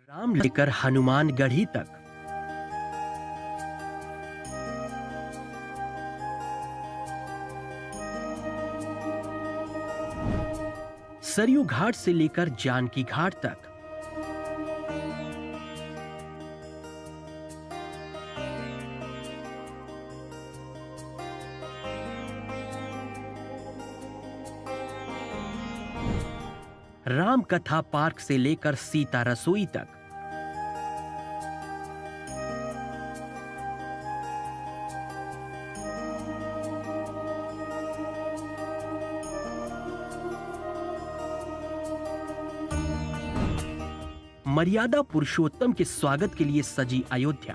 राम लेकर हनुमानगढ़ी तक। सरयू घाट से लेकर जानकी घाट तक। राम कथा पार्क से लेकर सीता रसोई तक। मर्यादा पुरुषोत्तम के स्वागत के लिए सजी अयोध्या।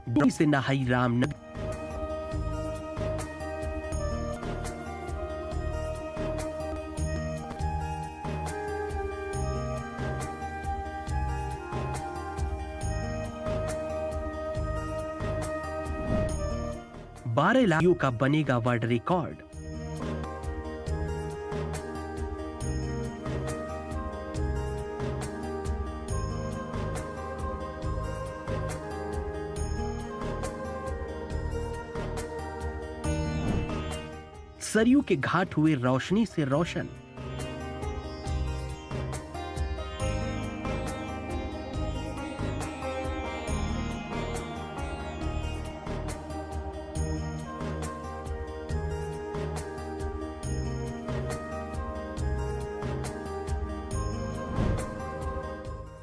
डोली से नहाई रामनगरी। बारह लाखों का बनेगा वर्ल्ड रिकॉर्ड। सरयू के घाट हुए रोशनी से रोशन।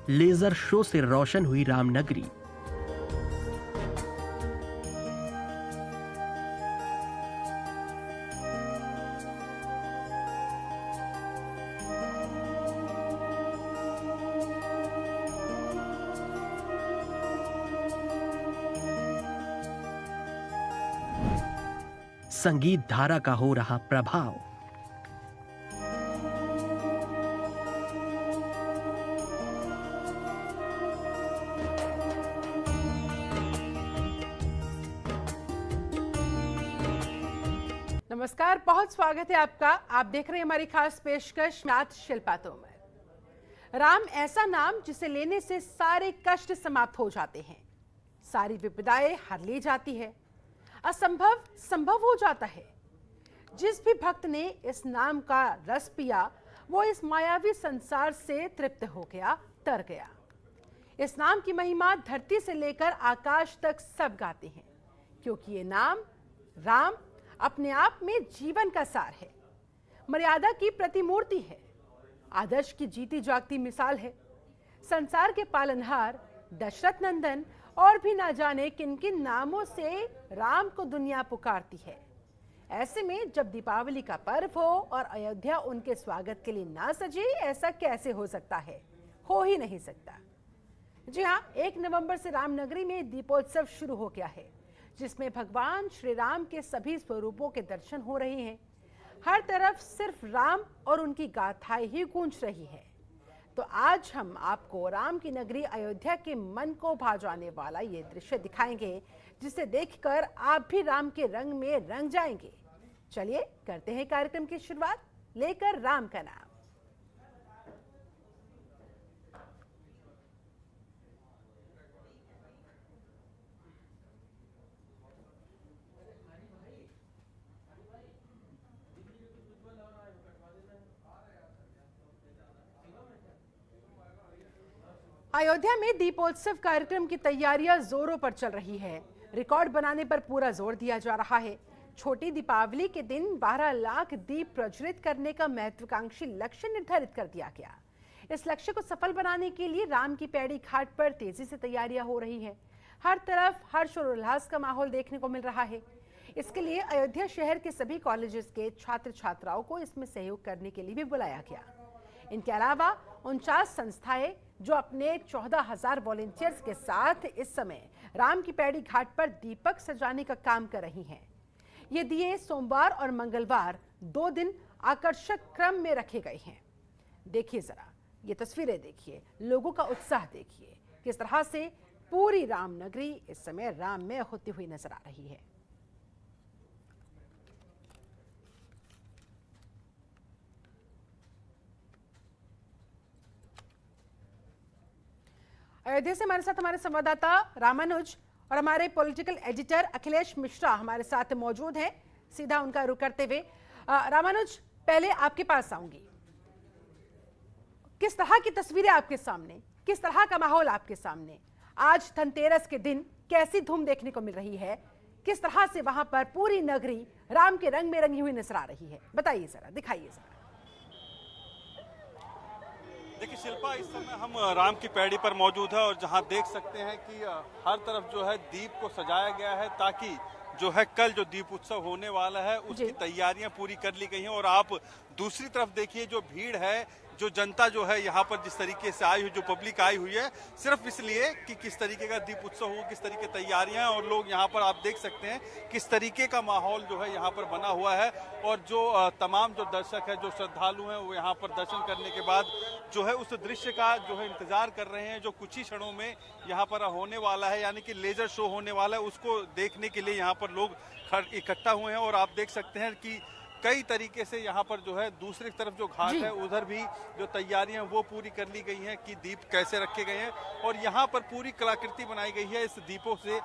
लेजर शो से रोशन हुई रामनगरी। संगीत धारा का हो रहा प्रभाव। नमस्कार, बहुत स्वागत है आपका। आप देख रहे हैं हमारी खास पेशकश नाथ शिल्पा तोमर। राम ऐसा नाम जिसे लेने से सारे कष्ट समाप्त हो जाते हैं, सारी विपदाएं हर ली जाती है, असंभव संभव हो जाता है। जिस भी भक्त ने इस नाम का रस पिया वो इस मायावी संसार से तृप्त हो गया, तर गया। इस नाम की महिमा धरती से लेकर आकाश तक सब गाते हैं, क्योंकि ये नाम राम अपने आप में जीवन का सार है, मर्यादा की प्रतिमूर्ति है, आदर्श की जीती जागती मिसाल है, संसार के पालनहार, दशरथ नंदन और भी ना जाने किन किन नामों से राम को दुनिया पुकारती है। ऐसे में जब दीपावली का पर्व हो और अयोध्या उनके स्वागत के लिए ना सजे, ऐसा कैसे हो सकता है? हो ही नहीं सकता। जी हाँ, 1 नवंबर से रामनगरी में दीपोत्सव शुरू हो गया है, जिसमें भगवान श्री राम के सभी स्वरूपों के दर्शन हो रहे हैं। हर तरफ सिर्फ राम और उनकी गाथाएं ही गूंज रही है। तो आज हम आपको राम की नगरी अयोध्या के मन को भा जाने वाला ये दृश्य दिखाएंगे, जिसे देखकर आप भी राम के रंग में रंग जाएंगे। चलिए करते हैं कार्यक्रम की शुरुआत, लेकर राम का नाम। अयोध्या में दीपोत्सव कार्यक्रम की तैयारियां जोरों पर चल रही है। रिकॉर्ड बनाने पर पूरा जोर दिया जा रहा है। छोटी दीपावली के दिन 12 लाख दीप प्रज्वलित करने का महत्वाकांक्षी लक्ष्य निर्धारित कर दिया गया। इस लक्ष्य को सफल बनाने के लिए राम की पैड़ी घाट पर तेजी से तैयारियां हो रही हैं। हर तरफ हर्ष और उल्लास का माहौल देखने को मिल रहा है। इसके लिए अयोध्या शहर के सभी कॉलेजेस के छात्र छात्राओं को इसमें सहयोग करने के लिए भी बुलाया गया। इनके अलावा 49 संस्थाएं जो अपने 14,000 वॉलंटियर्स के साथ इस समय राम की पैड़ी घाट पर दीपक सजाने का काम कर रही हैं। ये दिए सोमवार और मंगलवार 2 दिन आकर्षक क्रम में रखे गए हैं। देखिए जरा ये तस्वीरें, देखिए लोगों का उत्साह, देखिए किस तरह से पूरी रामनगरी इस समय राममय होती हुई नजर आ रही है। अयोध्या से हमारे साथ हमारे संवाददाता रामानुज और हमारे पॉलिटिकल एडिटर अखिलेश मिश्रा हमारे साथ मौजूद हैं। सीधा उनका रुख करते हुए रामानुज, पहले आपके पास आऊंगी। किस तरह की तस्वीरें आपके सामने, किस तरह का माहौल आपके सामने? आज धनतेरस के दिन कैसी धूम देखने को मिल रही है? किस तरह से वहां पर पूरी नगरी राम के रंग में रंगी हुई नजर आ रही है? बताइए जरा, दिखाइए जरा। देखिए शिल्पा, इस समय हम राम की पैड़ी पर मौजूद है और जहां देख सकते हैं कि हर तरफ जो है दीप को सजाया गया है, ताकि जो है कल जो दीप उत्सव होने वाला है उसकी तैयारियां पूरी कर ली गई हैं। और आप दूसरी तरफ देखिए, जो भीड़ है, जो जनता जो है यहाँ पर जिस तरीके से आई हुई, जो पब्लिक आई हुई है, सिर्फ इसलिए कि किस तरीके का दीप उत्सव हो, किस तरीके की तैयारियां, और लोग यहाँ पर आप देख सकते हैं किस तरीके का माहौल जो है यहाँ पर बना हुआ है। और जो तमाम जो दर्शक है, जो श्रद्धालु हैं, वो यहाँ पर दर्शन करने के बाद जो है उस दृश्य का जो है इंतजार कर रहे हैं जो कुछ ही क्षणों में यहाँ पर होने वाला है, यानी कि लेजर शो होने वाला है। उसको देखने के लिए यहाँ पर लोग इकट्ठा हुए हैं। और आप देख सकते हैं कि कई तरीके से यहाँ पर जो है दूसरी तरफ जो घाट है उधर भी जो तैयारियां वो पूरी कर ली गई हैं कि दीप कैसे रखे गए हैं। और यहाँ पर पूरी कलाकृति बनाई गई है, इस दीपों से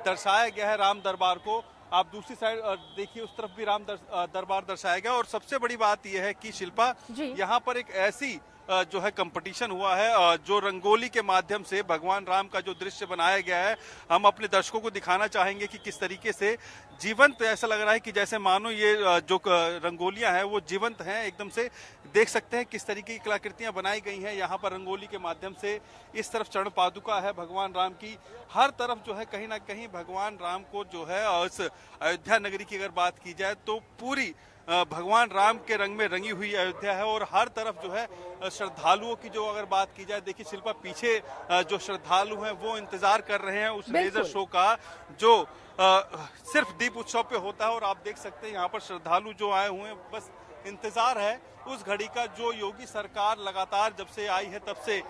दर्शाया गया है राम दरबार को। आप दूसरी साइड देखिए, उस तरफ भी राम दरबार दर्शाया गया। और सबसे बड़ी बात यह है कि शिल्पा, यहाँ पर एक ऐसी जो है कंपटीशन हुआ है जो रंगोली के माध्यम से भगवान राम का जो दृश्य बनाया गया है, हम अपने दर्शकों को दिखाना चाहेंगे कि किस तरीके से जीवंत, ऐसा लग रहा है कि जैसे मानो ये जो रंगोलियां हैं वो जीवंत हैं एकदम से। देख सकते हैं किस तरीके की कलाकृतियां बनाई गई हैं यहाँ पर रंगोली के माध्यम से। इस तरफ चरण पादुका है भगवान राम की, हर तरफ जो है कहीं ना कहीं भगवान राम को जो है, इस अयोध्या नगरी की अगर बात की जाए तो पूरी भगवान राम के रंग में रंगी हुई अयोध्या है। और हर तरफ जो है श्रद्धालुओं की जो अगर बात की जाए, देखिए शिल्पा, पीछे जो श्रद्धालु हैं वो इंतजार कर रहे हैं उस लेजर शो का जो सिर्फ दीप उत्सव पे होता है। और आप देख सकते हैं यहाँ पर श्रद्धालु जो आए हुए हैं, बस इंतजार है उस घड़ी का जो योगी सरकार लगातार जब से आई है तब से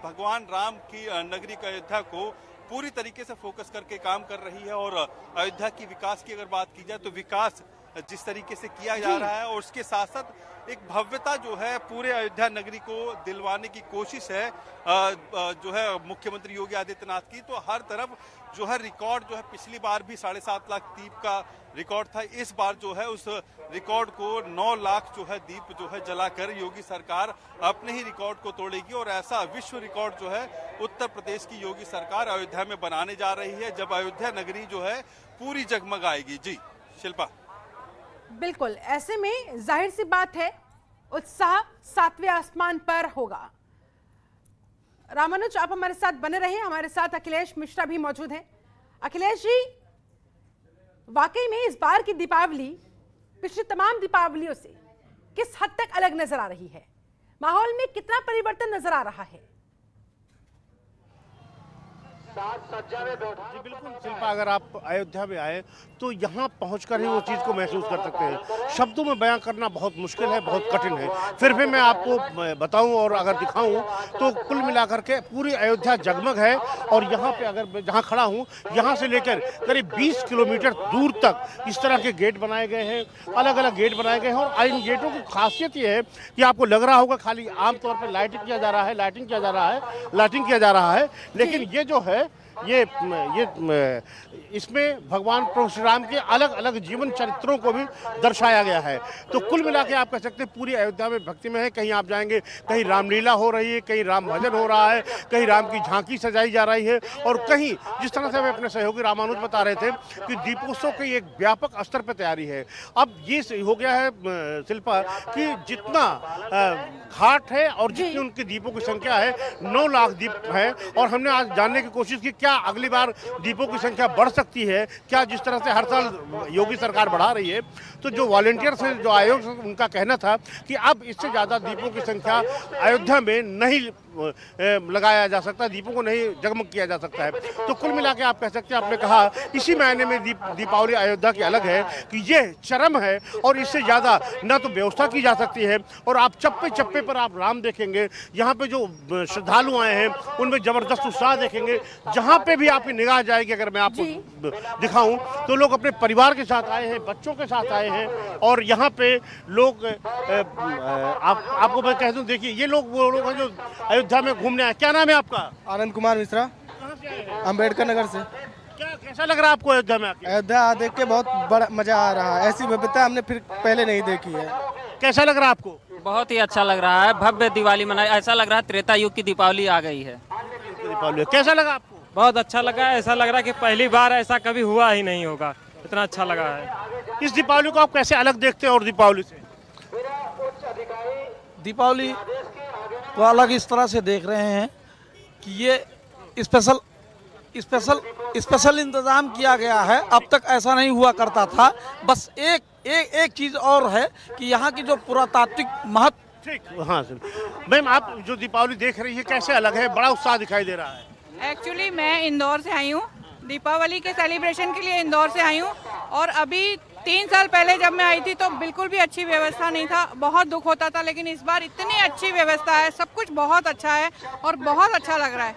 भगवान राम की नगरी का अयोध्या को पूरी तरीके से फोकस करके काम कर रही है। और अयोध्या की विकास की अगर बात की जाए तो विकास जिस तरीके से किया जा रहा है और उसके साथ साथ एक भव्यता जो है पूरे अयोध्या नगरी को दिलवाने की कोशिश है जो है मुख्यमंत्री योगी आदित्यनाथ की। तो हर तरफ जो है रिकॉर्ड जो है, पिछली बार भी 7.5 लाख दीप का रिकॉर्ड था, इस बार जो है उस रिकॉर्ड को 9 लाख जो है दीप जो है जलाकर योगी सरकार अपने ही रिकॉर्ड को तोड़ेगी। और ऐसा विश्व रिकॉर्ड जो है उत्तर प्रदेश की योगी सरकार अयोध्या में बनाने जा रही है, जब अयोध्या नगरी जो है पूरी जगमगाएगी। जी शिल्पा, बिल्कुल, ऐसे में जाहिर सी बात है उत्साह 7वें आसमान पर होगा। रामानुज, आप हमारे साथ बने रहे। हमारे साथ अखिलेश मिश्रा भी मौजूद हैं। अखिलेश जी, वाकई में इस बार की दीपावली पिछली तमाम दीपावलियों से किस हद तक अलग नजर आ रही है? माहौल में कितना परिवर्तन नजर आ रहा है? जी बिल्कुल शिल्पा, अगर आप अयोध्या में आए तो यहाँ पहुँचकर ही वो चीज़ को महसूस कर सकते हैं। शब्दों में बयां करना बहुत मुश्किल है, बहुत कठिन है। फिर भी मैं आपको बताऊं और अगर दिखाऊं तो कुल मिलाकर के पूरी अयोध्या जगमग है। और यहाँ पे अगर जहाँ खड़ा हूँ, यहाँ से लेकर करीब 20 किलोमीटर दूर तक इस तरह के गेट बनाए गए हैं, अलग अलग गेट बनाए गए हैं। और इन गेटों की खासियत ये है कि आपको लग रहा होगा खाली आमतौर पर लाइटिंग किया जा रहा है, लेकिन ये जो है ये इसमें भगवान प्रभु श्री राम के अलग अलग जीवन चरित्रों को भी दर्शाया गया है। तो कुल मिला के आप कह सकते हैं पूरी अयोध्या में भक्ति में है। कहीं आप जाएंगे, कहीं रामलीला हो रही है, कहीं राम भजन हो रहा है, कहीं राम की झांकी सजाई जा रही है, और कहीं जिस तरह से हमें अपने सहयोगी रामानुज बता रहे थे कि दीपोत्सव की एक व्यापक स्तर पर तैयारी है। अब ये हो गया है शिल्पा कि जितना घाट है और जितनी उनके दीपों की संख्या है 9 लाख दीप है। और हमने आज जानने की कोशिश की क्या अगली बार दीपों की संख्या बढ़ सकती है? क्या जिस तरह से हर साल योगी सरकार बढ़ा रही है, तो जो वॉलंटियर्स हैं, जो आयोग, उनका कहना था कि अब इससे ज़्यादा दीपों की संख्या अयोध्या में नहीं लगाया जा सकता, दीपों को नहीं जगमग किया जा सकता है। तो कुल मिला के आप कह सकते हैं, आपने कहा इसी महीने में दीपावली अयोध्या की अलग है कि ये चरम है और इससे ज़्यादा न तो व्यवस्था की जा सकती है। और आप चप्पे चप्पे पर आप राम देखेंगे, यहाँ पे जो श्रद्धालु आए हैं उनमें ज़बरदस्त उत्साह देखेंगे। जहाँ पे भी आपकी निगाह जाएगी, अगर मैं आपको दिखाऊं तो लोग अपने परिवार के साथ आए हैं, बच्चों के साथ आए हैं। और यहाँ पे लोग आपको मैं कह दूं, देखिए ये लोग वो लोग हैं जो अयोध्या में घूमने आए। क्या नाम है आपका? आनंद कुमार मिश्रा, कहाँ से आए हैं? अम्बेडकर नगर से। क्या कैसा लग रहा है आपको अयोध्या में आके? अयोध्या देख के बहुत बड़ा मजा आ रहा है, ऐसी विविधता हमने फिर पहले नहीं देखी है। कैसा लग रहा है आपको? बहुत ही अच्छा लग रहा है, भव्य दिवाली मनाई, ऐसा लग रहा है त्रेता युग की दीपावली आ गई है। दीपावली कैसा लगा आपको? बहुत अच्छा लगा, ऐसा लग रहा है कि पहली बार ऐसा कभी हुआ ही नहीं होगा, इतना अच्छा लगा है। इस दीपावली को आप कैसे अलग देखते हैं और दीपावली से? दीपावली को अलग इस तरह से देख रहे हैं कि ये स्पेशल इंतजाम किया गया है। अब तक ऐसा नहीं हुआ करता था। बस एक चीज़ और है कि यहाँ की जो पुरातात्विक महत्व। ठीक, हाँ सर। मैम, आप जो दीपावली देख रही है कैसे अलग है? बड़ा उत्साह दिखाई दे रहा है। एक्चुअली मैं इंदौर से आई हूँ, दीपावली के सेलिब्रेशन के लिए इंदौर से आई हूँ। और अभी 3 साल पहले जब मैं आई थी तो बिल्कुल भी अच्छी व्यवस्था नहीं था, बहुत दुख होता था। लेकिन इस बार इतनी अच्छी व्यवस्था है, सब कुछ बहुत अच्छा है और बहुत अच्छा लग रहा है।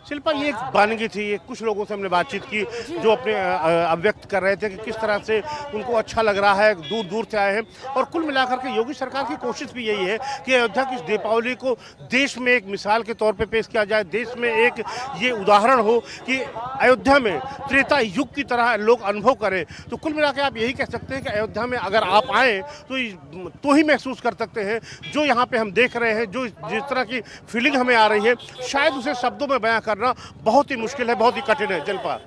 शिल्पा, ये एक वानगी थी, ये कुछ लोगों से हमने बातचीत की जो अपने अभिव्यक्त कर रहे थे कि किस तरह से उनको अच्छा लग रहा है, दूर दूर से आए हैं। और कुल मिलाकर के योगी सरकार की कोशिश भी यही है कि अयोध्या की दीपावली को देश में एक मिसाल के तौर पे पेश किया जाए, देश में एक ये उदाहरण हो कि अयोध्या में त्रेता युग की तरह लोग अनुभव करें। तो कुल मिला के आप यही कह सकते हैं कि अयोध्या में अगर आप आएँ तो ही महसूस कर सकते हैं जो यहाँ पर हम देख रहे हैं, जो जिस तरह की फीलिंग हमें आ रही है, शायद उसे शब्दों में बयां करना बहुत ही मुश्किल है, बहुत ही कठिन है। जलपा,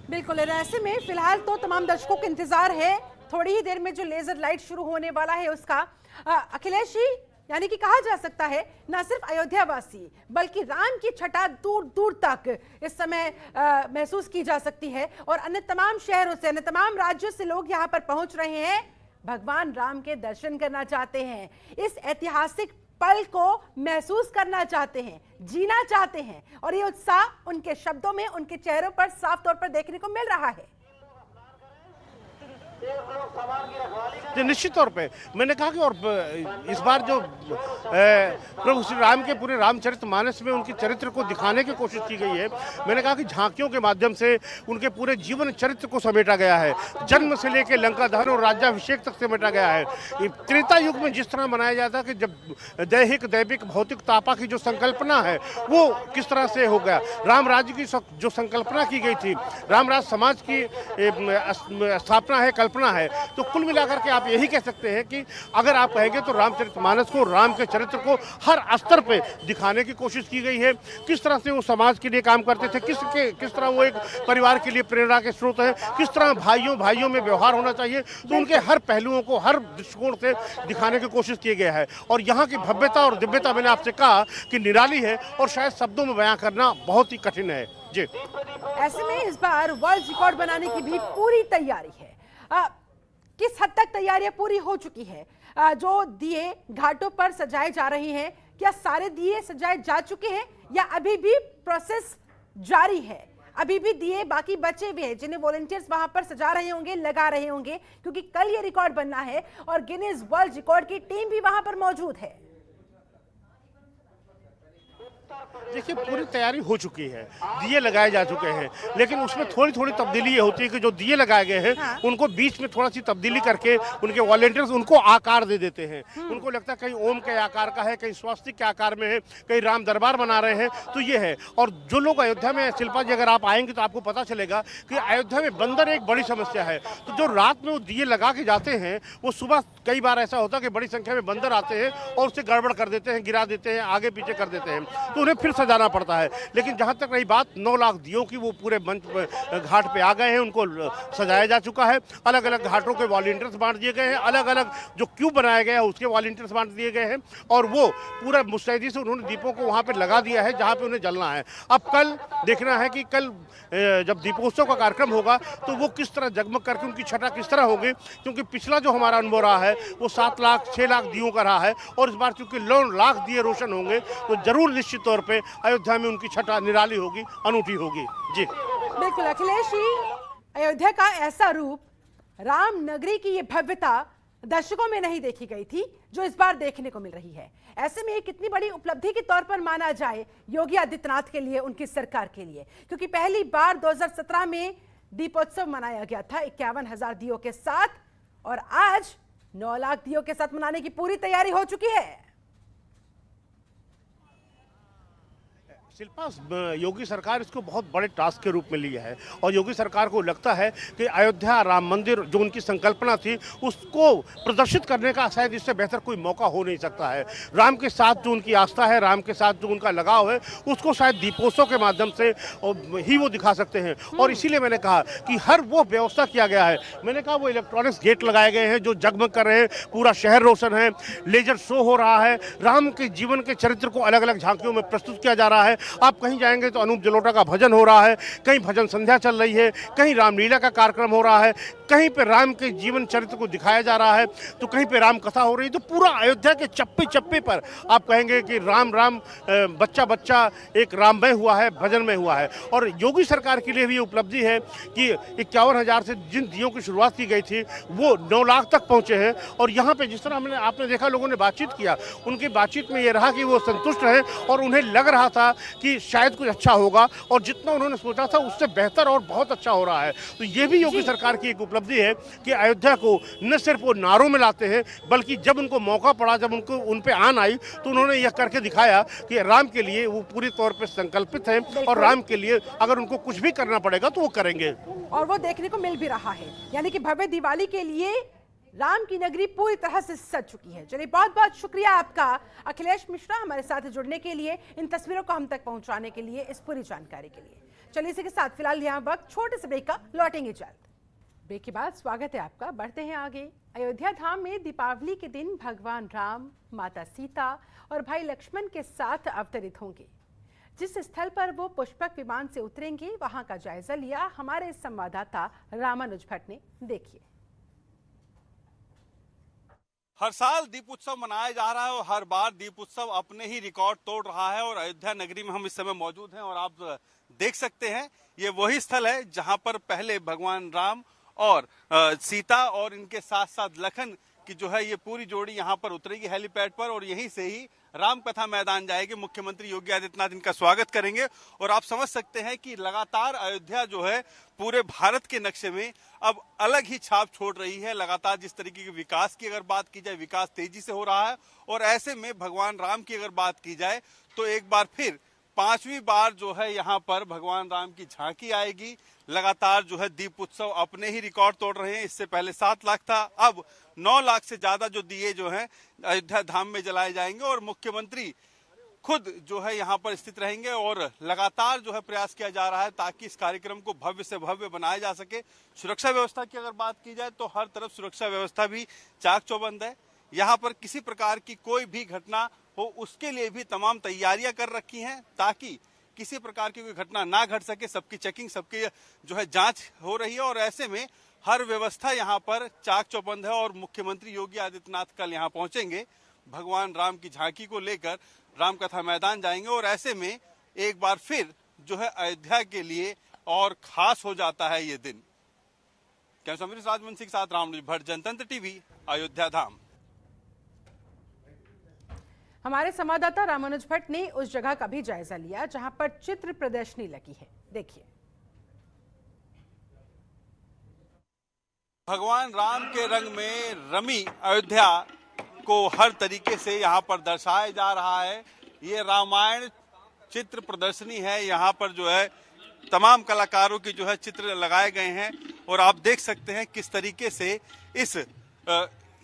बिल्कुल। ऐसे में फिलहाल तो तमाम दर्शकों को इंतजार है थोड़ी ही देर में जो लेजर लाइट शुरू होने वाला है उसका। अखिलेश जी, यानी कि कहा जा सकता है न सिर्फ अयोध्या वासी बल्कि राम की छटा दूर दूर तक इस समय महसूस की जा सकती है। और अन्य तमाम शहरों से, अन्य तमाम राज्यों से लोग यहाँ पर पहुंच रहे हैं, भगवान राम के दर्शन करना चाहते हैं, इस ऐतिहासिक पल को महसूस करना चाहते हैं, जीना चाहते हैं। और ये उत्साह उनके शब्दों में, उनके चेहरों पर साफ तौर पर देखने को मिल रहा है। निश्चित तौर पे मैंने कहा कि और इस बार जो प्रभु श्री राम के पूरे रामचरितमानस में उनके चरित्र को दिखाने की कोशिश की गई है। मैंने कहा कि झांकियों के माध्यम से उनके पूरे जीवन चरित्र को समेटा गया है, जन्म से लेकर लंका दहन और राज्याभिषेक तक समेटा गया है। त्रेता युग में जिस तरह मनाया जाता कि जब दैहिक दैविक भौतिक तापा की जो संकल्पना है वो किस तरह से हो गया, राम राज्य की जो संकल्पना की गई थी, राम राज समाज की स्थापना है, कल्पना है। तो कुल मिलाकर के आप यही कह सकते हैं कि अगर आप कहेंगे तो रामचरितमानस को, राम के चरित्र को हर स्तर पे दिखाने की कोशिश की गई है। किस तरह से वो समाज के लिए काम करते थे, किस तरह वो एक परिवार के लिए प्रेरणा के स्रोत है, किस तरह भाइयों में व्यवहार होना चाहिए, तो उनके हर पहलुओं को हर दृष्टिकोण से दिखाने की कोशिश की गई है। और यहाँ की भव्यता और दिव्यता मैंने आपसे कहा कि निराली है और शायद शब्दों में बयां करना बहुत ही कठिन है। जी, ऐसे में इस बार वर्ल्ड रिकॉर्ड बनाने की भी पूरी तैयारी है। किस हद तक तैयारियां पूरी हो चुकी है? जो दिए घाटों पर सजाए जा रहे हैं, क्या सारे दिए सजाए जा चुके हैं या अभी भी प्रोसेस जारी है? अभी भी दिए बाकी बचे हुए हैं जिन्हें वॉलंटियर्स वहां पर सजा रहे होंगे, लगा रहे होंगे, क्योंकि कल ये रिकॉर्ड बनना है और गिनीज वर्ल्ड रिकॉर्ड की टीम भी वहां पर मौजूद है। देखिए, पूरी तैयारी हो चुकी है, दिए लगाए जा चुके हैं, लेकिन उसमें थोड़ी थोड़ी तब्दीली ये होती है कि जो दिए लगाए गए हैं उनको बीच में थोड़ा सी तब्दीली करके उनके वॉलंटियर्स उनको आकार दे देते हैं। उनको लगता है कहीं ओम के आकार का है, कहीं स्वास्तिक के आकार में है, कहीं राम दरबार बना रहे हैं, तो ये है। और जो लोग अयोध्या में, शिल्पा जी अगर आप आएंगे तो आपको पता चलेगा कि अयोध्या में बंदर एक बड़ी समस्या है। तो जो रात में वो दिए लगा के जाते हैं, वो सुबह कई बार ऐसा होता है कि बड़ी संख्या में बंदर आते हैं और उससे गड़बड़ कर देते हैं, गिरा देते हैं, आगे पीछे कर देते हैं। तो उन्हें फिर सजाना पड़ता है। लेकिन जहाँ तक रही बात 9 लाख दियों की, वो पूरे मंच घाट पे आ गए हैं, उनको सजाया जा चुका है। अलग अलग घाटों के वॉलंटियर्स बांट दिए गए हैं, अलग अलग जो क्यूब बनाया गया है उसके वॉलंटियर्स बांट दिए गए हैं, और वो पूरा मुस्तैदी से उन्होंने दीपों को वहाँ पे लगा दिया है जहाँ पे उन्हें जलना है। अब कल देखना है कि कल जब दीपोत्सव का कार्यक्रम होगा तो वो किस तरह जगमग करके उनकी छटा किस तरह होगी, क्योंकि पिछला जो हमारा अनुभव रहा है वो 7 लाख 6 लाख दियों का रहा है, और इस बार चूंकि 9 लाख दिए रोशन होंगे तो जरूर निश्चित तौर पे अयोध्या में उनकी छटा निराली होगी, अनूठी होगी। जी बिल्कुल अखिलेश जी, अयोध्या का ऐसा रूप, राम नगरी की ये भव्यता दर्शकों में नहीं देखी गई थी जो इस बार देखने को मिल रही है। ऐसे में ये कितनी बड़ी उपलब्धि के तौर पर माना जाए योगी आदित्यनाथ के लिए, उनकी सरकार के लिए, क्योंकि पहली बार 2017 में दीपोत्सव मनाया गया था 51,000 दियों के साथ, और आज 9 लाख दियों के साथ मनाने की पूरी तैयारी हो चुकी है। शिल्पा, योगी सरकार इसको बहुत बड़े टास्क के रूप में लिया है, और योगी सरकार को लगता है कि अयोध्या राम मंदिर जो उनकी संकल्पना थी उसको प्रदर्शित करने का शायद इससे बेहतर कोई मौका हो नहीं सकता है। राम के साथ जो उनकी आस्था है, राम के साथ जो उनका लगाव है, उसको शायद दीपोत्सव के माध्यम से ही वो दिखा सकते हैं। और इसीलिए मैंने कहा कि हर वो व्यवस्था किया गया है। मैंने कहा वो इलेक्ट्रॉनिक्स गेट लगाए गए हैं जो जगमग कर रहे हैं, पूरा शहर रोशन है, लेजर शो हो रहा है, राम के जीवन के चरित्र को अलग अलग झांकियों में प्रस्तुत किया जा रहा है। आप कहीं जाएंगे तो अनूप जलोटा का भजन हो रहा है, कहीं भजन संध्या चल रही है, कहीं रामलीला का कार्यक्रम हो रहा है, कहीं पे राम के जीवन चरित्र को दिखाया जा रहा है, तो कहीं पे राम कथा हो रही है। तो पूरा अयोध्या के चप्पे चप्पे पर आप कहेंगे कि राम राम, बच्चा बच्चा एक राममय हुआ है, भजनमय हुआ है। और योगी सरकार के लिए भी उपलब्धि है कि 51,000 से जिन दियों की शुरुआत की गई थी वो 9 लाख तक पहुंचे हैं। और यहाँ पे जिस तरह आपने देखा लोगों ने बातचीत किया, उनकी बातचीत में ये रहा कि वो संतुष्ट हैं और उन्हें लग रहा था कि शायद कुछ अच्छा होगा, और जितना उन्होंने सोचा था उससे बेहतर और बहुत अच्छा हो रहा है। तो ये भी योगी सरकार की एक उपलब्धि है कि अयोध्या को न सिर्फ वो नारों में लाते हैं, बल्कि जब उनको मौका पड़ा, जब उनको उन पे आन आई, तो उन्होंने यह करके दिखाया कि राम के लिए वो पूरी तौर पे संकल्पित हैं, और राम के लिए अगर उनको कुछ भी करना पड़ेगा तो वो करेंगे, और वो देखने को मिल भी रहा है। यानी कि भव्य दिवाली के लिए राम की नगरी पूरी तरह से सज चुकी है। चलिए, बहुत बहुत शुक्रिया आपका अखिलेश मिश्रा, हमारे साथ जुड़ने के लिए, इन तस्वीरों को हम तक पहुंचाने के लिए, इस पूरी जानकारी के लिए। चलिए, इसी के साथ फिलहाल यहाँ वक्त छोटे से ब्रेक का, लौटेंगे जल्द। ब्रेक के बाद स्वागत है आपका, बढ़ते हैं आगे। अयोध्या धाम में दीपावली के दिन भगवान राम, माता सीता और भाई लक्ष्मण के साथ अवतरित होंगे। जिस स्थल पर वो पुष्पक विमान से उतरेंगे, वहां का जायजा लिया हमारे संवाददाता रामानुज भट्ट ने। देखिए, हर साल दीप उत्सव मनाया जा रहा है और हर बार दीप उत्सव अपने ही रिकॉर्ड तोड़ रहा है। और अयोध्या नगरी में हम इस समय मौजूद हैं और आप देख सकते हैं ये वही स्थल है जहां पर पहले भगवान राम और सीता और इनके साथ साथ लखन की जो है ये पूरी जोड़ी यहाँ पर उतरेगी हेलीपैड पर, और यहीं से ही राम कथा मैदान जाएगी। मुख्यमंत्री योगी आदित्यनाथ इनका स्वागत करेंगे। और आप समझ सकते हैं कि लगातार अयोध्या जो है पूरे भारत के नक्शे में अब अलग ही छाप छोड़ रही है। लगातार जिस तरीके के विकास की अगर बात की जाए, विकास तेजी से हो रहा है, और ऐसे में भगवान राम की अगर बात की जाए तो एक बार फिर 5वीं बार जो है यहाँ पर भगवान राम की झांकी आएगी। लगातार जो है दीप उत्सव अपने ही रिकॉर्ड तोड़ रहे हैं। इससे पहले 7 लाख था, अब 9 लाख से ज्यादा जो दिए जो हैं अयोध्या धाम में जलाए जाएंगे। और मुख्यमंत्री खुद जो है यहाँ पर स्थित रहेंगे और लगातार जो है प्रयास किया जा रहा है ताकि इस कार्यक्रम को भव्य से भव्य बनाया जा सके। सुरक्षा व्यवस्था की अगर बात की जाए तो हर तरफ सुरक्षा व्यवस्था भी चाक चौबंद है। यहाँ पर किसी प्रकार की कोई भी घटना हो उसके लिए भी तमाम तैयारियां कर रखी हैं ताकि किसी प्रकार की कोई घटना ना घट सके। सबकी चेकिंग, सबकी जो है जांच हो रही है और ऐसे में हर व्यवस्था यहाँ पर चाक चौबंद है। और मुख्यमंत्री योगी आदित्यनाथ कल यहाँ पहुंचेंगे, भगवान राम की झांकी को लेकर राम कथा मैदान जाएंगे और ऐसे में एक बार फिर जो है अयोध्या के लिए और खास हो जाता है ये दिन। कैमरा राजवंशी के साथ रामानुज भट्ट, जनतंत्र टीवी, अयोध्या धाम। हमारे संवाददाता रामानुज भट्ट ने उस जगह का भी जायजा लिया जहां पर चित्र प्रदर्शनी लगी है। देखिए, भगवान राम के रंग में रमी अयोध्या को हर तरीके से यहाँ पर दर्शाया जा रहा है। ये रामायण चित्र प्रदर्शनी है। यहाँ पर जो है तमाम कलाकारों की जो है चित्र लगाए गए हैं और आप देख सकते हैं किस तरीके से इस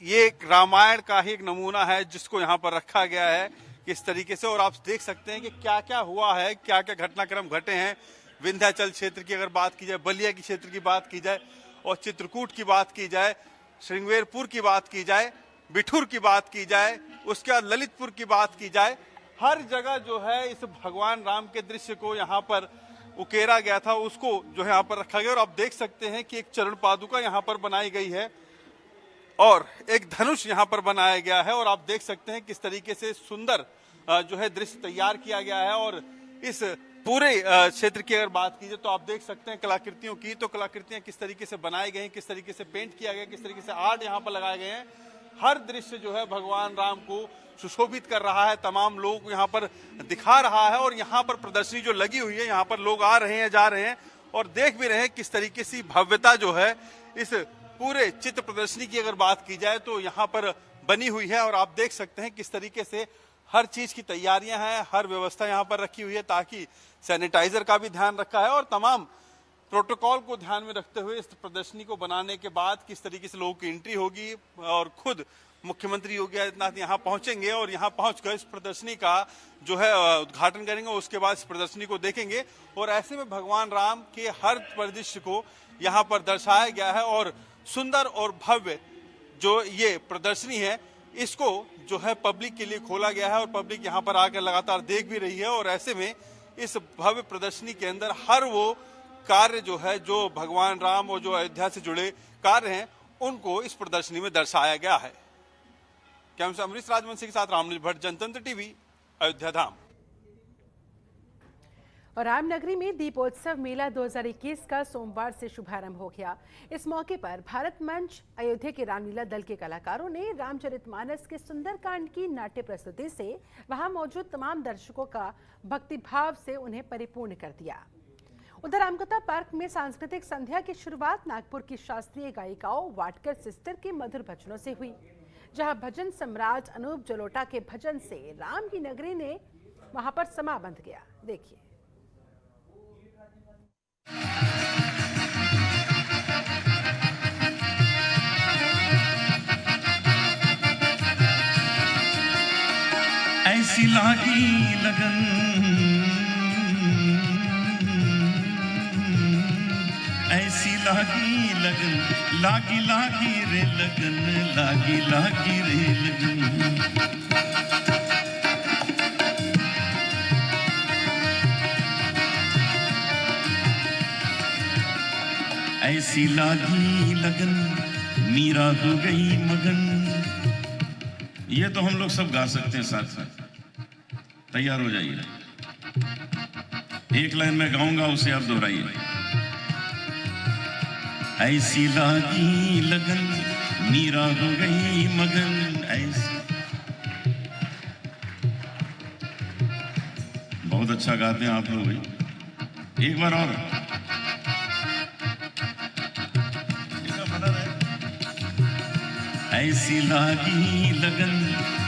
ये एक रामायण का ही एक नमूना है जिसको यहाँ पर रखा गया है किस तरीके से, और आप देख सकते हैं कि क्या क्या हुआ है, क्या क्या घटनाक्रम घटे हैं। विंध्याचल क्षेत्र की अगर बात की जाए, बलिया की क्षेत्र की बात की जाए, और चित्रकूट की बात की जाए, श्रृंगेरपुर की बात की जाए, बिठूर की बात की जाए, उसके बाद ललितपुर की बात की जाए, हर जगह जो है इस भगवान राम के दृश्य को यहाँ पर उकेरा गया था, उसको जो है यहाँ पर रखा गया। और आप देख सकते हैं कि एक चरण पादुका यहाँ पर बनाई गई है और एक धनुष यहाँ पर बनाया गया है, और आप देख सकते हैं किस तरीके से सुंदर जो है दृश्य तैयार किया गया है। और इस पूरे क्षेत्र की अगर बात की जाए तो आप देख सकते हैं कलाकृतियों की, तो कलाकृतियां किस तरीके से बनाई गई हैं, किस तरीके से पेंट किया गया, किस तरीके से आर्ट यहाँ पर लगाए गए हैं। हर दृश्य जो है भगवान राम को सुशोभित कर रहा है, तमाम लोग यहाँ पर दिखा रहा है। और यहाँ पर प्रदर्शनी जो लगी हुई है, यहाँ पर लोग आ रहे हैं, जा रहे हैं और देख भी रहे हैं किस तरीके से भव्यता जो है इस पूरे चित्र प्रदर्शनी की अगर बात की जाए तो यहाँ पर बनी हुई है। और आप देख सकते हैं किस तरीके से हर चीज की तैयारियां हैं, हर व्यवस्था यहाँ पर रखी हुई है, ताकि सैनिटाइजर का भी ध्यान रखा है और तमाम प्रोटोकॉल को ध्यान में रखते हुए इस प्रदर्शनी को बनाने के बाद किस तरीके से लोगों की एंट्री होगी। और खुद मुख्यमंत्री योगी आदित्यनाथ यहाँ पहुंचेंगे और यहाँ पहुंचकर इस प्रदर्शनी का जो है उद्घाटन करेंगे, उसके बाद इस प्रदर्शनी को देखेंगे। और ऐसे में भगवान राम के हर परिदृश्य को यहाँ पर दर्शाया गया है और सुंदर और भव्य जो ये प्रदर्शनी है इसको जो है पब्लिक के लिए खोला गया है और पब्लिक यहाँ पर आकर लगातार देख भी रही है। और ऐसे में इस भव्य प्रदर्शनी के अंदर हर वो कार्य जो है, जो भगवान राम और जो अयोध्या से जुड़े कार्य हैं, उनको इस प्रदर्शनी में दर्शाया गया है। कैमरा अमरीश राजवंशी के साथ रामनील भट्ट, जनतंत्र टीवी, अयोध्या धाम। और रामनगरी में दीपोत्सव मेला 2021 का सोमवार से शुभारंभ हो गया। इस मौके पर भारत मंच अयोध्या के रामलीला दल के कलाकारों ने रामचरितमानस के सुंदरकांड की नाट्य प्रस्तुति से वहां मौजूद तमाम दर्शकों का भक्तिभाव से उन्हें परिपूर्ण कर दिया। उधर रामकथा पार्क में सांस्कृतिक संध्या की शुरुआत नागपुर की शास्त्रीय गायिकाओं वाटकर सिस्टर के मधुर भजनों से हुई, जहां भजन सम्राट अनूप जलोटा के भजन से राम की नगरी ने वहां पर समा बंध गया। देखिए। ऐसी लागी लगन, ऐसी लागी लगन, लागी लागी रे लगन, लागी लागी रे लगन। ऐसी लागी लगन, मीरा हो गई मगन। ये तो हम लोग सब गा सकते हैं साथ साथ। तैयार हो जाइए, एक लाइन में गाऊंगा, उसे आप दोहराइए। ऐसी लागी लगन, मीरा हो गई मगन। ऐसी, बहुत अच्छा गाते हैं आप लोग भाई। एक बार और। ऐसी लागी लगन,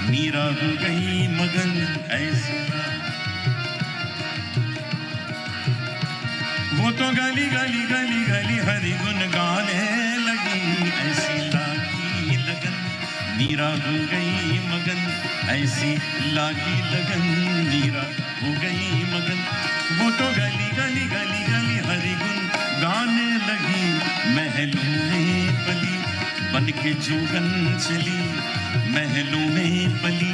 मीरा हो गई मगन। ऐसी वो तो गली गली गली गली हरि गुन गाने लगी। ऐसी लागी लगन, मीरा हो गई मगन। ऐसी लागी लगन, मीरा हो गई मगन। वो तो गली गली गली गली हरि गुन गाने लगी। महलों में पली बन के जोगन चली, महलों में पली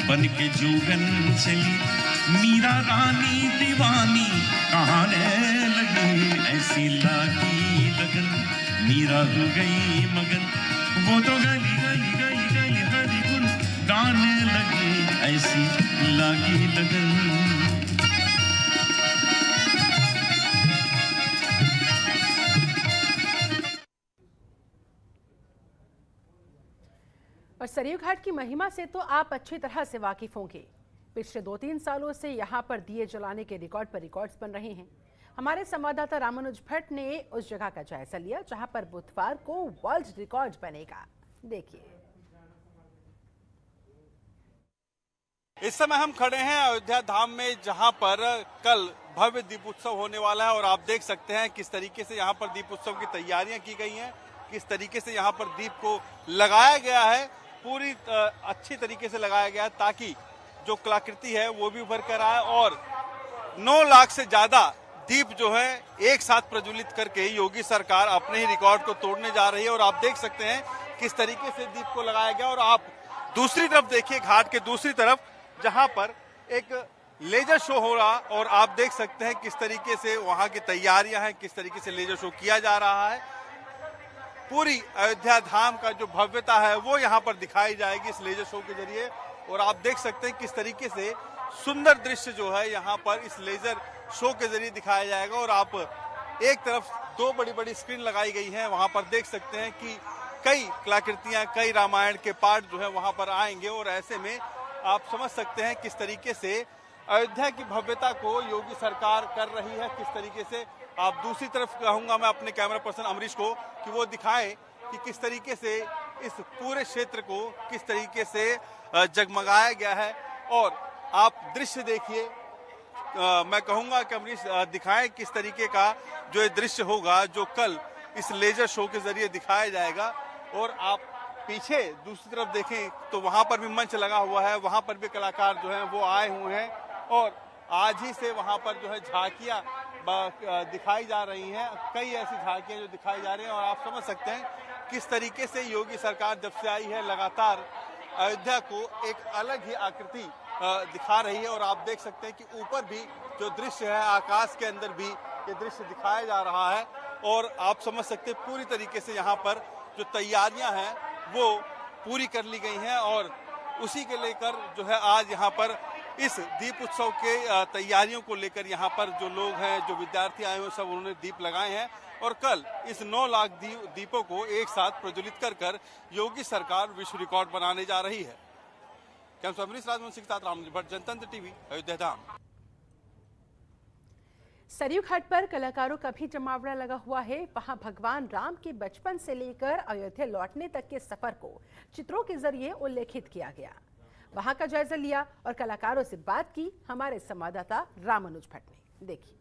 बन के जोगन चली। मीरा रानी दीवानी कहाने लगी। ऐसी लागी लगन, मीरा हो गई मगन। वो तो गली गली गली गली हरि गुन गाने लगी। ऐसी लागी लगन। और सरयू घाट की महिमा से तो आप अच्छी तरह से वाकिफ होंगे। पिछले 2-3 सालों से यहाँ पर दिए जलाने के रिकॉर्ड पर रिकॉर्ड्स बन रहे हैं। हमारे संवाददाता रामानुज भट्ट ने उस जगह का जायजा लिया जहां पर बुधवार को वर्ल्ड रिकॉर्ड बनेगा। देखिए। इस समय हम खड़े हैं अयोध्या धाम में, जहां पर कल भव्य दीपोत्सव होने वाला है और आप देख सकते हैं किस तरीके से यहाँ पर दीपोत्सव की तैयारियां की गई हैं, किस तरीके से यहाँ पर दीप को लगाया गया है। पूरी अच्छी तरीके से लगाया गया ताकि जो कलाकृति है वो भी उभर कर आया और 9 लाख से ज्यादा दीप जो है एक साथ प्रज्वलित करके योगी सरकार अपने ही रिकॉर्ड को तोड़ने जा रही है। और आप देख सकते हैं किस तरीके से दीप को लगाया गया। और आप दूसरी तरफ देखिए, घाट के दूसरी तरफ जहां पर एक लेजर शो हो रहा और आप देख सकते हैं किस तरीके से वहां की तैयारियां हैं, किस तरीके से लेजर शो किया जा रहा है। पूरी अयोध्या धाम का जो भव्यता है वो यहाँ पर दिखाई जाएगी इस लेजर शो के जरिए। और आप देख सकते हैं किस तरीके से सुंदर दृश्य जो है यहाँ पर इस लेजर शो के जरिए दिखाया जाएगा। और आप एक तरफ 2 बड़ी बड़ी स्क्रीन लगाई गई हैं, वहां पर देख सकते हैं कि कई कलाकृतियां, कई रामायण के पाठ जो है वहां पर आएंगे। और ऐसे में आप समझ सकते हैं किस तरीके से अयोध्या की भव्यता को योगी सरकार कर रही है, किस तरीके से। आप दूसरी तरफ कहूंगा मैं अपने कैमरा पर्सन अमरीश को कि वो दिखाएं कि किस तरीके से इस पूरे क्षेत्र को किस तरीके से जगमगाया गया है। और आप दृश्य देखिए, मैं कहूंगा कि अमरीश दिखाएं किस तरीके का जो ये दृश्य होगा जो कल इस लेजर शो के जरिए दिखाया जाएगा। और आप पीछे दूसरी तरफ देखें तो वहां पर भी मंच लगा हुआ है, वहां पर भी कलाकार जो हैं वो आए हुए हैं। और आज ही से वहां पर जो है झांकियां दिखाई जा रही हैं, कई ऐसी झांकियां जो दिखाई जा रही हैं। और आप समझ सकते हैं किस तरीके से योगी सरकार जब से आई है लगातार अयोध्या को एक अलग ही आकृति दिखा रही है। और आप देख सकते हैं कि ऊपर भी जो दृश्य है, आकाश के अंदर भी ये दृश्य दिखाया जा रहा है। और आप समझ सकते हैं पूरी तरीके से यहाँ पर जो तैयारियां हैं वो पूरी कर ली गई हैं। और उसी के लेकर जो है आज यहाँ पर इस दीप उत्सव के तैयारियों को लेकर यहाँ पर जो लोग हैं, जो विद्यार्थी आए हुए, सब उन्होंने दीप लगाए हैं। और कल इस 9 लाख दीपों को एक साथ प्रज्वलित कर योगी सरकार विश्व रिकॉर्ड बनाने जा रही है। कैमरा अमरीश राजवंशी के साथ रामजी भट्ट, जनतंत्र टीवी, अयोध्या धाम। सरयू घाट पर कलाकारों का भी जमावड़ा लगा हुआ है। वहां भगवान राम के बचपन से लेकर अयोध्या लौटने तक के सफर को चित्रों के जरिए उल्लेखित किया गया। वहां का जायजा लिया और कलाकारों से बात की हमारे संवाददाता रामानुज भट्ट ने। देखिए,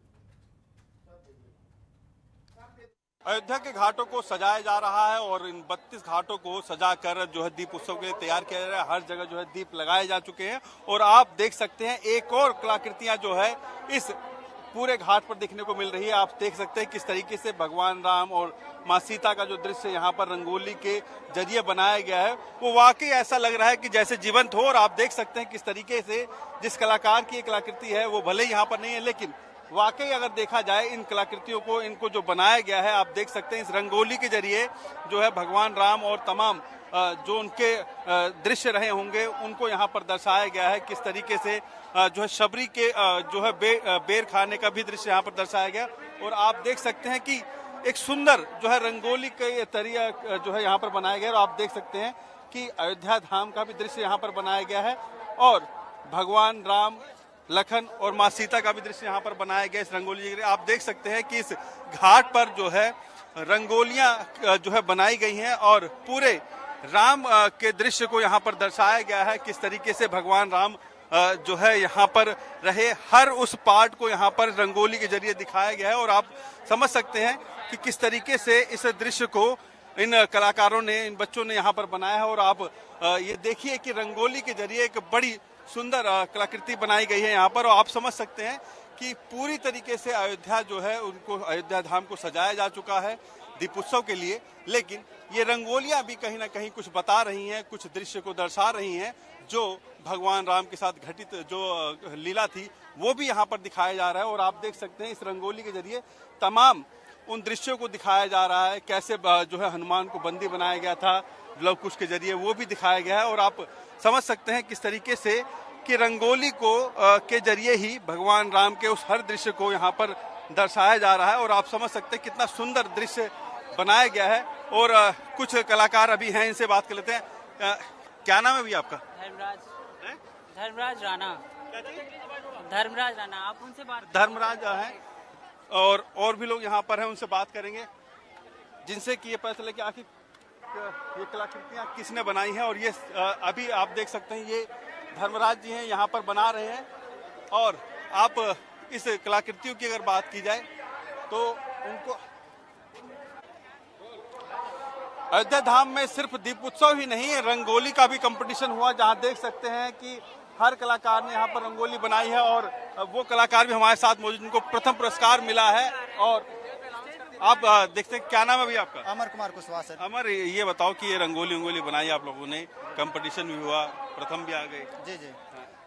अयोध्या के घाटों को सजाया जा रहा है और इन 32 घाटों को सजाकर जो है दीप उत्सव के लिए तैयार किया जा रहा है। हर जगह जो है दीप लगाए जा चुके हैं। और आप देख सकते हैं एक और कलाकृतियां जो है इस पूरे घाट पर देखने को मिल रही है। आप देख सकते हैं किस तरीके से भगवान राम और माँ सीता का जो दृश्य यहाँ पर रंगोली के जरिए बनाया गया है वो वाकई ऐसा लग रहा है कि जैसे जीवंत हो। और आप देख सकते हैं किस तरीके से जिस कलाकार की कलाकृति है वो भले यहाँ पर नहीं है, लेकिन वाकई अगर देखा जाए इन कलाकृतियों को, इनको जो बनाया गया है, आप देख सकते हैं इस रंगोली के जरिए जो है भगवान राम और तमाम जो उनके दृश्य रहे होंगे उनको यहाँ पर दर्शाया गया है। किस तरीके से जो है शबरी के जो है बेर खाने का भी दृश्य यहाँ पर दर्शाया गया। और आप देख सकते हैं कि एक सुंदर जो है रंगोली के तरिया जो है यहाँ पर बनाया गया। और आप देख सकते हैं कि अयोध्या धाम का भी दृश्य यहाँ पर बनाया गया है और भगवान राम, लखन और माँ सीता का भी दृश्य यहाँ पर बनाया गया इस रंगोली। आप देख सकते हैं कि इस घाट पर जो है रंगोलियां जो है बनाई गई हैं और पूरे राम के दृश्य को यहाँ पर दर्शाया गया है। किस तरीके से भगवान राम जो है यहाँ पर रहे, हर उस पार्ट को यहाँ पर रंगोली के जरिए दिखाया गया है। और आप समझ सकते हैं कि किस तरीके से इस दृश्य को इन कलाकारों ने, इन बच्चों ने यहाँ पर बनाया है। और आप ये देखिए कि रंगोली के जरिए एक बड़ी सुंदर कलाकृति बनाई गई है यहाँ पर। और आप समझ सकते हैं कि पूरी तरीके से अयोध्या जो है उनको, अयोध्या धाम को सजाया जा चुका है दीपोत्सव के लिए। लेकिन ये रंगोलियां भी कहीं ना कहीं कुछ बता रही हैं, कुछ दृश्य को दर्शा रही हैं जो भगवान राम के साथ घटित जो लीला थी वो भी यहाँ पर दिखाया जा रहा है। और आप देख सकते हैं इस रंगोली के जरिए तमाम उन दृश्यों को दिखाया जा रहा है, कैसे जो है हनुमान को बंदी बनाया गया था लव कुश के जरिए, वो भी दिखाया गया है। और आप समझ सकते हैं किस तरीके से कि रंगोली को के जरिए ही भगवान राम के उस हर दृश्य को यहाँ पर दर्शाया जा रहा है। और आप समझ सकते हैं कितना सुंदर दृश्य बनाया गया है। और कुछ कलाकार अभी हैं, इनसे बात कर लेते हैं। क्या नाम है भैया आपका? धर्मराज राणा। धर्मराज राणा, आप उनसे बात। धर्मराज हैं और भी लोग यहाँ पर हैं, उनसे बात करेंगे जिनसे कि ये पता चले कि आखिर ये कलाकृतियाँ किसने बनाई हैं। और ये अभी आप देख सकते हैं ये धर्मराज जी हैं, यहाँ पर बना रहे हैं। और आप इस कलाकृतियों की अगर बात की जाए तो उनको अयोध्या धाम में सिर्फ दीपोत्सव ही नहीं, रंगोली का भी कंपटीशन हुआ, जहां देख सकते हैं कि हर कलाकार ने यहाँ पर रंगोली बनाई है और वो कलाकार भी हमारे साथ मौजूद, जिनको प्रथम पुरस्कार मिला है। और आप देखते हैं, क्या नाम है भैया आपका? अमर कुमार कुशवाहा सर। अमर, ये बताओ कि ये रंगोली बनाई आप लोगों ने, कंपटीशन भी हुआ, प्रथम भी आ गए। जी जी।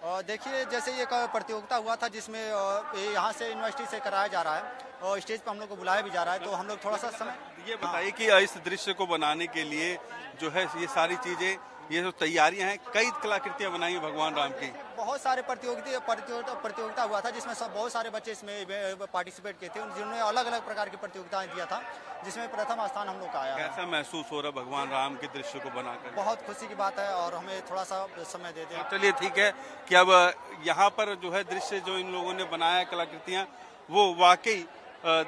और देखिए, जैसे ये प्रतियोगिता हुआ था जिसमें यहाँ से यूनिवर्सिटी से कराया जा रहा है और स्टेज पर हम लोग को बुलाया भी जा रहा है, तो हम लोग थोड़ा सा समय। ये बताइए कि इस दृश्य को बनाने के लिए जो है ये सारी चीजें, ये जो तैयारियां हैं, कई कलाकृतियां बनाई हैं भगवान राम की। बहुत सारे प्रतियोगिता हुआ था जिसमें बहुत सारे बच्चे इसमें पार्टिसिपेट किए थे, जिन्होंने अलग अलग प्रकार की प्रतियोगिताएं दिया था, जिसमें प्रथम स्थान हम लोग का आया। कैसा महसूस हो रहा है भगवान राम के दृश्य को बनाकर? बहुत खुशी की बात है और हमें थोड़ा सा समय दे दें। चलिए ठीक है कि अब यहाँ पर जो है दृश्य जो इन लोगों ने बनाया, कलाकृतियां, वो वाकई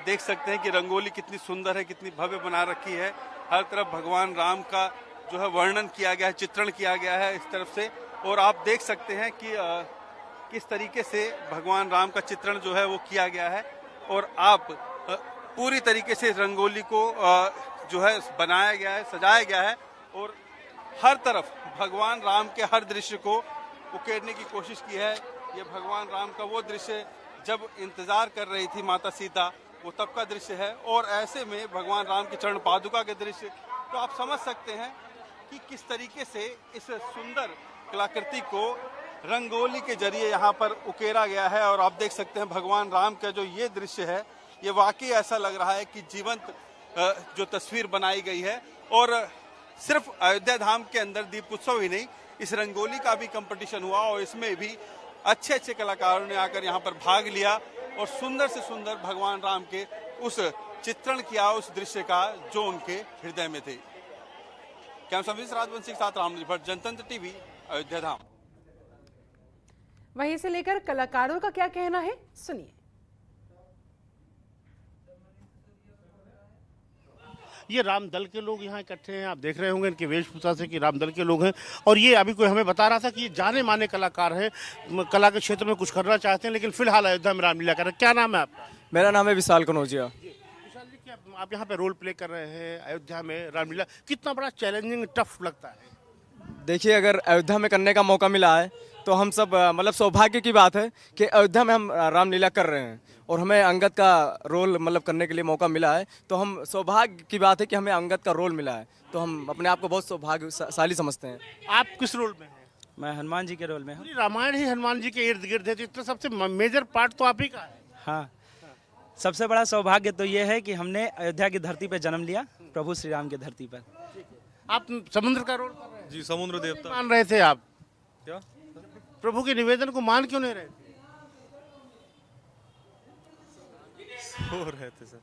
देख सकते हैं कि रंगोली कितनी सुंदर है, कितनी भव्य बना रखी है। हर तरफ भगवान राम का जो है वर्णन किया गया है, चित्रण किया गया है इस तरफ से, और आप देख सकते हैं कि किस तरीके से भगवान राम का चित्रण जो है वो किया गया है। और आप पूरी तरीके से रंगोली को जो है बनाया गया है, सजाया गया है, और हर तरफ भगवान राम के हर दृश्य को उकेरने की कोशिश की है। ये भगवान राम का वो दृश्य जब इंतजार कर रही थी माता सीता, वो तब का दृश्य है। और ऐसे में भगवान राम के चरण पादुका के दृश्य, तो आप समझ सकते हैं कि किस तरीके से इस सुंदर कलाकृति को रंगोली के जरिए यहाँ पर उकेरा गया है। और आप देख सकते हैं भगवान राम का जो ये दृश्य है, ये वाकई ऐसा लग रहा है कि जीवंत जो तस्वीर बनाई गई है। और सिर्फ अयोध्या धाम के अंदर दीप उत्सव ही नहीं, इस रंगोली का भी कंपटीशन हुआ और इसमें भी अच्छे अच्छे कलाकारों ने आकर यहाँ पर भाग लिया और सुंदर से सुंदर भगवान राम के उस चित्रण किया, उस दृश्य का जो उनके हृदय में थे। कैमरा राजवंशी के साथ रामनिधि भट्ट, जनतंत्र टीवी, अयोध्या धाम। वहीं से लेकर कलाकारों का क्या कहना है, सुनिए। ये राम दल के लोग यहाँ इकट्ठे हैं, आप देख रहे होंगे इनकी वेशभूषा से कि राम दल के लोग हैं। और ये अभी कोई हमें बता रहा था कि ये जाने माने कलाकार हैं, कला के क्षेत्र में कुछ करना चाहते हैं, लेकिन फिलहाल अयोध्या में रामलीला कर रहे हैं। क्या नाम है आपका? मेरा नाम है विशाल कनौजिया। विशाल जी, क्या आप यहाँ पे रोल प्ले कर रहे हैं अयोध्या में रामलीला, कितना बड़ा चैलेंजिंग टफ लगता है? देखिए, अगर अयोध्या में करने का मौका मिला है तो हम सब मतलब सौभाग्य की बात है कि अयोध्या में हम रामलीला कर रहे हैं और हमें अंगद का रोल मतलब करने के लिए मौका मिला है। तो हम सौभाग्य की बात है कि हमें अंगद का रोल मिला है, तो हम अपने आप को बहुत सौभाग्यशाली समझते हैं। आप किस रोल में हैं? मैं हनुमान जी के रोल में हूँ। रामायण ही हनुमान जी के इर्द गिर्द है, तो इतना सबसे मेजर पार्ट तो आप ही का है। हाँ, सबसे बड़ा सौभाग्य तो ये है कि हमने अयोध्या की धरती पर जन्म लिया, प्रभु श्री राम की धरती पर। आप समुद्र का रोल कर रहे हैं? जी, समुद्र देवता मान रहे थे आप? क्या प्रभु के निवेदन को मान क्यों नहीं रहे थे? सो रहे थे सर।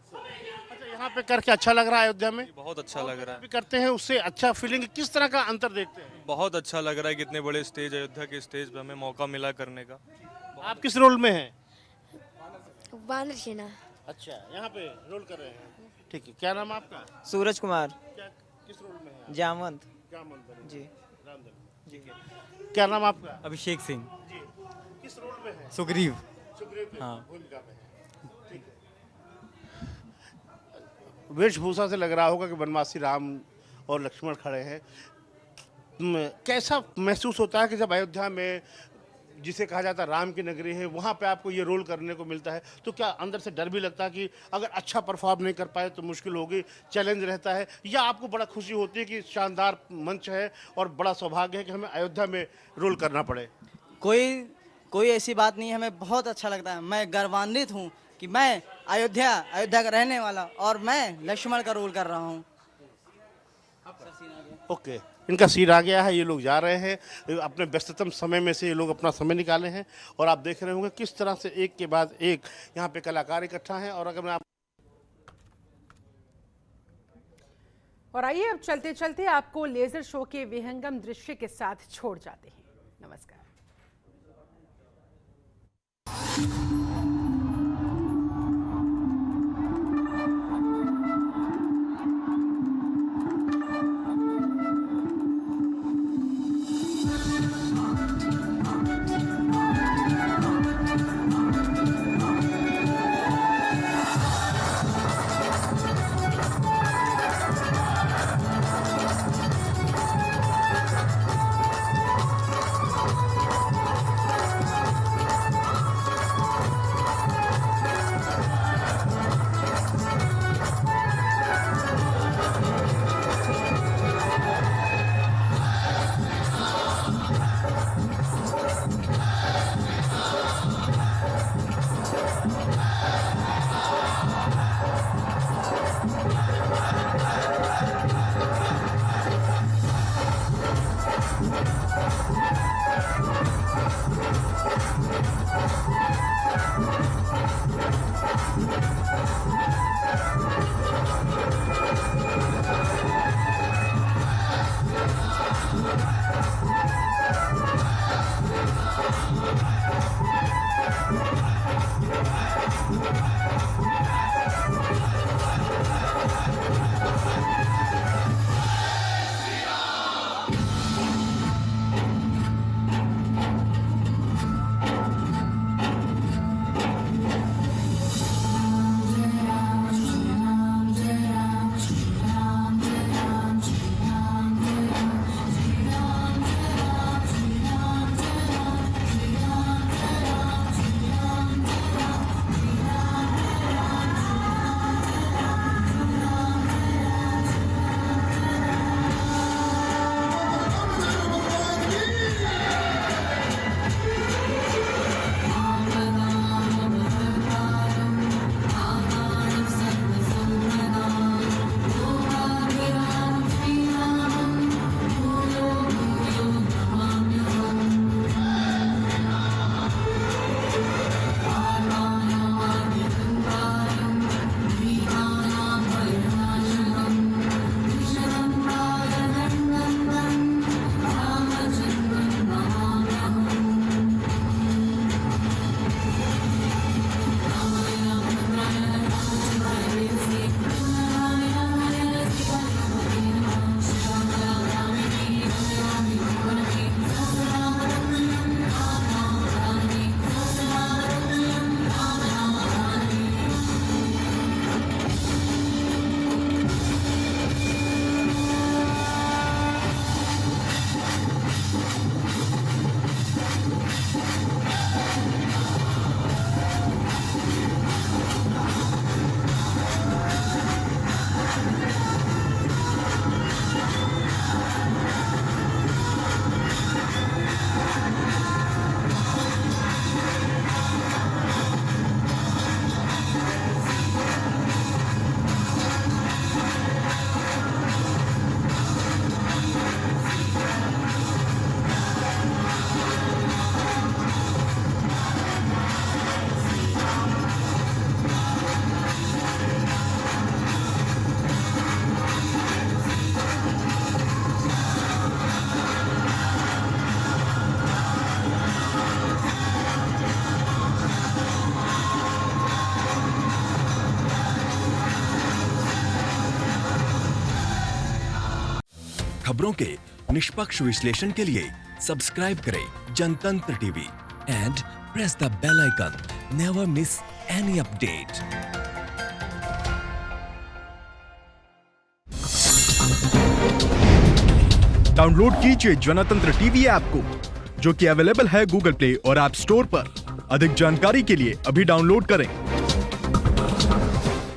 अच्छा, यहाँ पे करके अच्छा लग रहा है अयोध्या में? बहुत अच्छा लग रहा है। करते हैं उससे अच्छा फीलिंग, किस तरह का अंतर देखते हैं? बहुत अच्छा लग रहा है, कितने बड़े स्टेज, अयोध्या के स्टेज पे हमें मौका मिला करने का। आप किस रोल में हैं? वानर सेना। अच्छा, यहाँ पे रोल कर रहे हैं, ठीक है। क्या नाम आपका? सूरज कुमार। किस रोल में है? जामवंत जी, रामदल जी। क्या नाम आपका? अभिषेक सिंह जी। किस रोल में है? सुग्रीव। हाँ, भूमिका में है, ठीक है। वेशभूषा से लग रहा होगा कि वनवासी राम और लक्ष्मण खड़े हैं। कैसा महसूस होता है कि जब अयोध्या में, जिसे कहा जाता है राम की नगरी है, वहाँ पे आपको ये रोल करने को मिलता है, तो क्या अंदर से डर भी लगता है कि अगर अच्छा परफॉर्म नहीं कर पाए तो मुश्किल होगी, चैलेंज रहता है, या आपको बड़ा खुशी होती है कि शानदार मंच है और बड़ा सौभाग्य है कि हमें अयोध्या में रोल करना पड़े? कोई ऐसी बात नहीं है, हमें बहुत अच्छा लगता है। मैं गर्वान्वित हूँ कि मैं अयोध्या का रहने वाला और मैं लक्ष्मण का रोल कर रहा हूँ। ओके, इनका सिर आ गया है, ये लोग जा रहे हैं। अपने व्यस्ततम समय में से ये लोग अपना समय निकाले हैं और आप देख रहे होंगे किस तरह से एक के बाद एक यहाँ पे कलाकार इकट्ठा हैं। और अगर मैं और आइए अब चलते चलते आपको लेजर शो के विहंगम दृश्य के साथ छोड़ जाते हैं। नमस्कार। खबरों के निष्पक्ष विश्लेषण के लिए सब्सक्राइब करें Jantantra TV and press the bell icon. Never miss any update. Download कीजिए जनतंत्र टीवी ऐप को, जो कि अवेलेबल है गूगल प्ले और ऐप स्टोर पर। अधिक जानकारी के लिए अभी डाउनलोड करें।